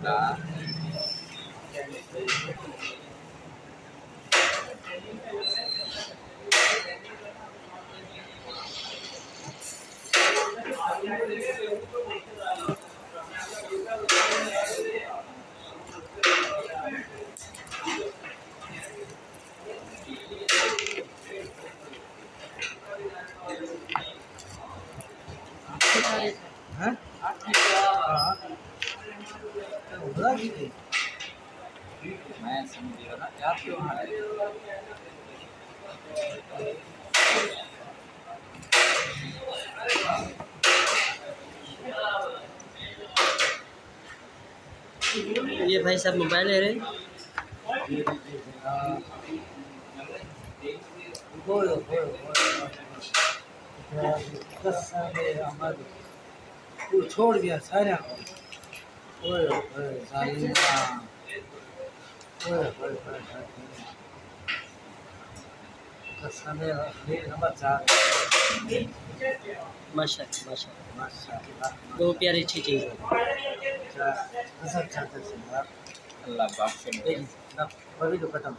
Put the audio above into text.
हाँ। हाँ? हाँ। मैं समझ गया ना क्या क्यों है। ये भाई साहब मोबाइल ले रहे हैं। तू छोड़ दिया सारा। ओए ओए सालिमा। ओए ओए ओए कसम है नंबर 4। माशाल्लाह माशाल्लाह, माशाल्लाह बहुत प्यारी अच्छी चीज़ है। अच्छा अच्छा। अल्लाह बख्शे। ना अभी तो खत्म।